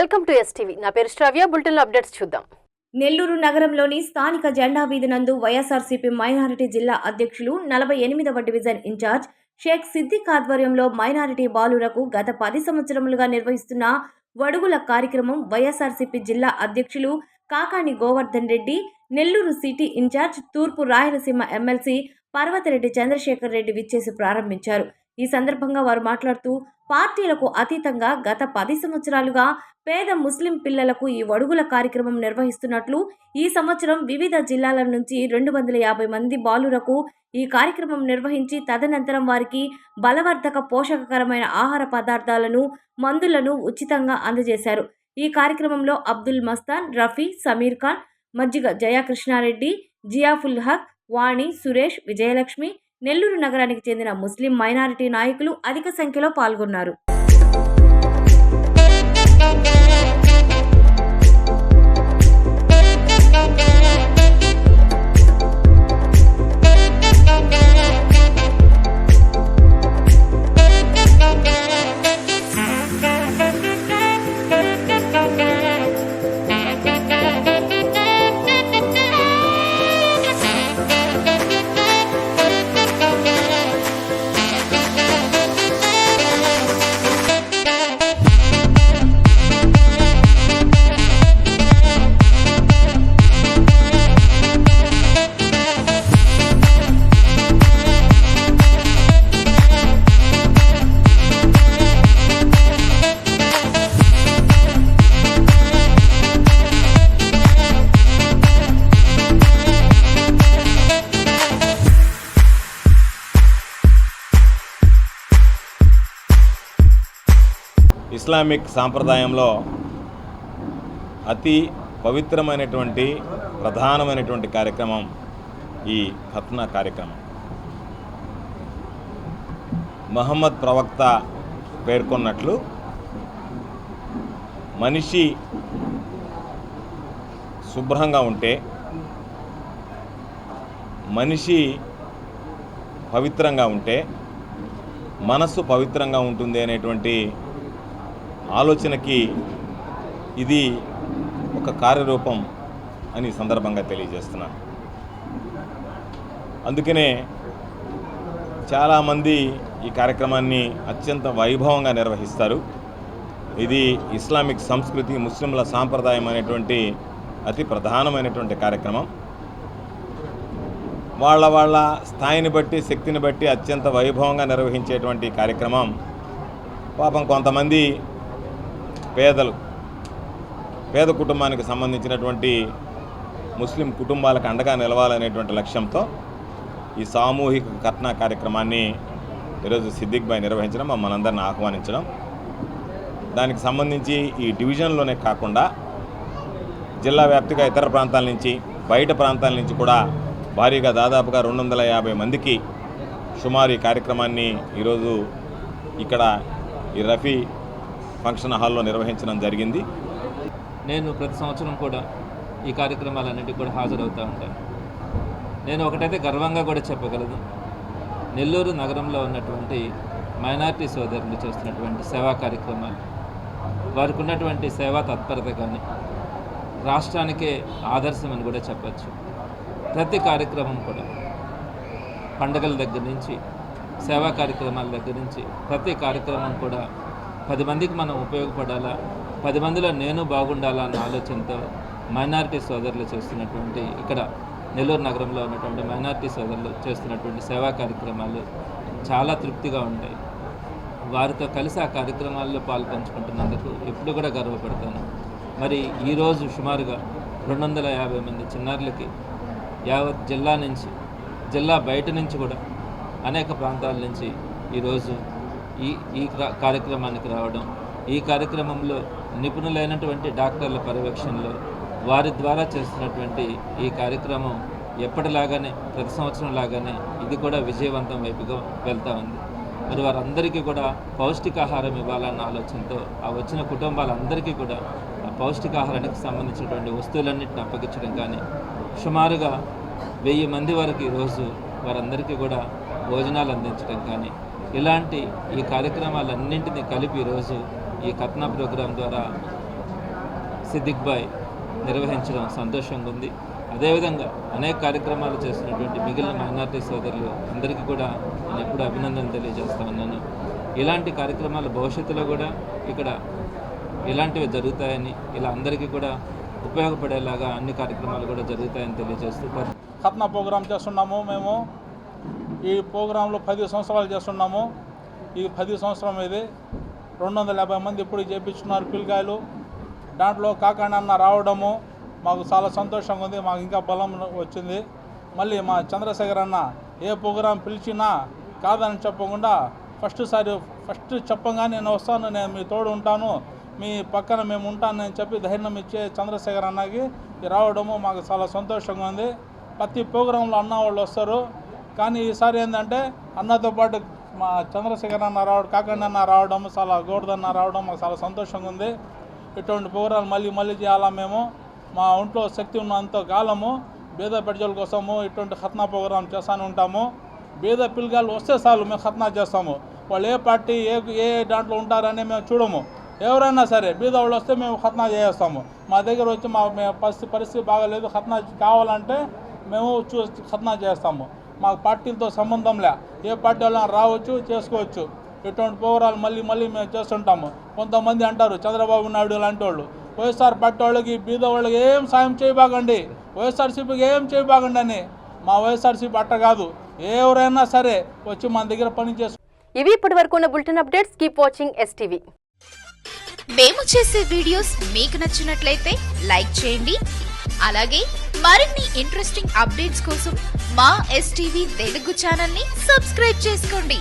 Welcome to STV. నా పేరు శ్రావ్య. Bulletin updates చూద్దాం. నెల్లూరు నగరంలోని స్థానిక జెండా వీధి నందు వైఎస్ఆర్సీపీ మైనారిటీ జిల్లా అధ్యక్షులు 48వ డివిజన్ ఇన్ఛార్జ్ షేక్ సిద్దిక్ ఆధ్వర్యంలో మైనారిటీ బాలురకు గత 10 సంవత్సరములుగా నిర్వహిస్తున్న వడుగుల కార్యక్రమం వైఎస్ఆర్సీపీ జిల్లా అధ్యక్షులు కాకాని గోవర్ధన్ రెడ్డి, నెల్లూరు సిటీ ఇన్ఛార్జ్ తూర్పు రాయలసీమ ఎమ్మెల్సీ పర్వతిరెడ్డి చంద్రశేఖర్ రెడ్డి విచ్చేసి ప్రారంభించారు. ఈ సందర్భంగా వారు మాట్లాడుతూ పార్టీలకు అతీతంగా గత 10 సంవత్సరాలుగా పేద ముస్లిం పిల్లలకు ఈ వడుగుల కార్యక్రమం నిర్వహిస్తున్నట్లు, ఈ సంవత్సరం వివిధ జిల్లాల నుంచి 250 మంది బాలురకు ఈ కార్యక్రమం నిర్వహించి తదనంతరం వారికి బలవర్ధక పోషకకరమైన ఆహార పదార్థాలను, మందులను ఉచితంగా అందజేశారు. ఈ కార్యక్రమంలో అబ్దుల్ మస్తాన్, రఫీ, సమీర్ ఖాన్, మజ్జిగ జయకృష్ణారెడ్డి, జియాఫుల్ హక్, వాణి, సురేష్, విజయలక్ష్మి, నెల్లూరు నగరానికి చెందిన ముస్లిం మైనారిటీ నాయకులు అధిక సంఖ్యలో పాల్గొన్నారు. ఇస్లామిక్ సాంప్రదాయంలో అతి పవిత్రమైనటువంటి ప్రధానమైనటువంటి కార్యక్రమం ఈ ఖత్నా కార్యక్రమం. మహమ్మద్ ప్రవక్త పేర్కొన్నట్లు మనిషి శుభ్రంగా ఉంటే, మనిషి పవిత్రంగా ఉంటే మనస్సు పవిత్రంగా ఉంటుంది అనేటువంటి ఆలోచనకి ఇది ఒక కార్యరూపం అని సందర్భంగా తెలియజేస్తున్నాను. అందుకనే చాలామంది ఈ కార్యక్రమాన్ని అత్యంత వైభవంగా నిర్వహిస్తారు. ఇది ఇస్లామిక్ సంస్కృతి, ముస్లింల సాంప్రదాయం అనేటువంటి అతి ప్రధానమైనటువంటి కార్యక్రమం. వాళ్ళ స్థాయిని బట్టి, శక్తిని బట్టి అత్యంత వైభవంగా నిర్వహించేటువంటి కార్యక్రమం. పాపం కొంతమంది పేద కుటుంబానికి సంబంధించినటువంటి ముస్లిం కుటుంబాలకు అండగా నిలవాలనేటువంటి లక్ష్యంతో ఈ సామూహిక ఖత్నా కార్యక్రమాన్ని ఈరోజు సిద్దిక్ భాయ్ నిర్వహించడం, మనందరిని ఆహ్వానించడం, దానికి సంబంధించి ఈ డివిజన్లోనే కాకుండా జిల్లా వ్యాప్తిగా ఇతర ప్రాంతాల నుంచి, బయట ప్రాంతాల నుంచి కూడా భారీగా దాదాపుగా 250 మందికి సుమారు ఈ కార్యక్రమాన్ని ఈరోజు ఇక్కడ ఈ రఫీ ఫంక్షన్ హాల్లో నిర్వహించడం జరిగింది. నేను ప్రతి సంవత్సరం కూడా ఈ కార్యక్రమాలన్నింటికి కూడా హాజరవుతూ ఉంటాను. నేను ఒకటైతే గర్వంగా కూడా చెప్పగలను, నెల్లూరు నగరంలో ఉన్నటువంటి మైనారిటీ సోదరులు చేస్తున్నటువంటి సేవా కార్యక్రమాలు, వారికి ఉన్నటువంటి సేవా తత్పరత కానీ రాష్ట్రానికే ఆదర్శం అని కూడా చెప్పచ్చు. ప్రతి కార్యక్రమం కూడా పండుగల దగ్గర నుంచి, సేవా కార్యక్రమాల దగ్గర నుంచి ప్రతి కార్యక్రమం కూడా 10 మందికి మనం ఉపయోగపడాలా, 10 మందిలో నేను బాగుండాలా అన్న ఆలోచనతో మైనారిటీ సోదరులు చేస్తున్నటువంటి, ఇక్కడ నెల్లూరు నగరంలో ఉన్నటువంటి మైనారిటీ సోదరులు చేస్తున్నటువంటి సేవా కార్యక్రమాలు చాలా తృప్తిగా ఉంటాయి. వారితో కలిసి ఆ కార్యక్రమాల్లో పాల్పంచుకుంటున్నందుకు ఎప్పుడు కూడా గర్వపడతాను. మరి ఈరోజు సుమారుగా 250 మంది చిన్నారులకి యావత్ జిల్లా నుంచి, జిల్లా బయట నుంచి కూడా అనేక ప్రాంతాల నుంచి ఈరోజు ఈ కార్యక్రమానికి రావడం, ఈ కార్యక్రమంలో నిపుణులైనటువంటి డాక్టర్ల పర్యవేక్షణలో వారి ద్వారా చేస్తున్నటువంటి ఈ కార్యక్రమం ఎప్పటిలాగానే, ప్రతి సంవత్సరం లాగానే ఇది కూడా విజయవంతం వైపుగా వెళ్తూ ఉంది. మరి వారందరికీ కూడా పౌష్టికాహారం ఇవ్వాలన్న ఆలోచనతో ఆ వచ్చిన కుటుంబాలందరికీ కూడా ఆ పౌష్టికాహారానికి సంబంధించినటువంటి వస్తువులన్నింటిని అప్పగించడం కానీ, సుమారుగా 1000 మంది వరకు ఈరోజు వారందరికీ కూడా భోజనాలు అందించడం కానీ, ఇలాంటి ఈ కార్యక్రమాలన్నింటినీ కలిపి ఈరోజు ఈ ఖత్నా ప్రోగ్రాం ద్వారా సిద్దిక్ బాయ్ నిర్వహించడం సంతోషంగా ఉంది. అదేవిధంగా అనేక కార్యక్రమాలు చేస్తున్నటువంటి మిగిలిన మైనారిటీ సోదరులు అందరికీ కూడా నేను ఎప్పుడూ అభినందనలు తెలియజేస్తా ఉన్నాను. ఇలాంటి కార్యక్రమాలు భవిష్యత్తులో కూడా ఇక్కడ ఇలాంటివి జరుగుతాయని, ఇలా అందరికీ కూడా ఉపయోగపడేలాగా అన్ని కార్యక్రమాలు కూడా జరుగుతాయని తెలియజేస్తూ ఖత్నా ప్రోగ్రాం చేస్తున్నాము. మేము ఈ ప్రోగ్రాంలో 10 సంవత్సరాలు చేస్తున్నాము. ఈ 10 సంవత్సరం ఇది 250 మంది ఇప్పుడు చేయించున్నారు పిల్లకాయలు. దాంట్లో కాకాణన్న రావడము మాకు చాలా సంతోషంగా ఉంది. మాకు ఇంకా బలం వచ్చింది. మళ్ళీ మా చంద్రశేఖర్ అన్న ఏ ప్రోగ్రాం పిలిచినా కాదని చెప్పకుండా ఫస్ట్ చెప్పంగానే నేను వస్తాను, నేను మీ తోడు ఉంటాను, మీ పక్కన మేము ఉంటానని చెప్పి ధైర్యం ఇచ్చే చంద్రశేఖర్ అన్నకి రావడము మాకు చాలా సంతోషంగా ఉంది. ప్రతి ప్రోగ్రాంలో అన్న వాళ్ళు వస్తారు. కానీ ఈసారి ఏంటంటే అన్నతో పాటు మా చంద్రశేఖర్ అన్న రావడం, కాకండి అన్న రావడం, చాలా గోవర్ధన్న రావడం మాకు చాలా సంతోషంగా ఉంది. ఇటువంటి ప్రోగ్రాలు మళ్ళీ చేయాలా. మేము మా ఒంట్లో శక్తి ఉన్నంత కాలము బీద ప్రజల కోసము ఇటువంటి ఖత్నా ప్రోగ్రాం చేస్తూనే ఉంటాము. బీద పిల్లగాళ్ళు వస్తే చాలు మేము ఖత్నా చేస్తాము. వాళ్ళు ఏ పార్టీ ఏ దాంట్లో ఉంటారని మేము చూడము. ఎవరైనా సరే బీద వాళ్ళు వస్తే మేము ఖత్నా చేస్తాము. మా దగ్గర వచ్చి మా పరిస్థితి బాగాలేదు, ఖత్నా కావాలంటే మేము ఖత్నా చేస్తాము. మాకు పార్టీలతో సంబంధం లే, ఏ పార్టీ వాళ్ళని రావచ్చు, చేసుకోవచ్చు. ఇటువంటి ప్రోగ్రాలు మళ్ళీ మేము చేస్తుంటాము. కొంతమంది అంటారు చంద్రబాబు నాయుడు లాంటి వాళ్ళు వైఎస్ఆర్ పార్టీ వాళ్ళకి బీద వాళ్ళకి ఏం సాయం చేయబాగండి, వైఎస్ఆర్సీపీకి ఏం చేయబాగండి అని. మా వైఎస్ఆర్సీపీ అట్ట కాదు, ఎవరైనా సరే వచ్చి మన దగ్గర పని చేసు. ఇవి ఇప్పటి వరకు ఉన్న bulletin updates. Keep watching STV. మేము చేసే వీడియోస్ మీకు నచ్చినట్లయితే లైక్ చేయండి. అలాగే మరిన్ని ఇంట్రెస్టింగ్ అప్డేట్స్ కోసం మా STV తెలుగు ఛానల్ ని సబ్స్క్రైబ్ చేసుకోండి.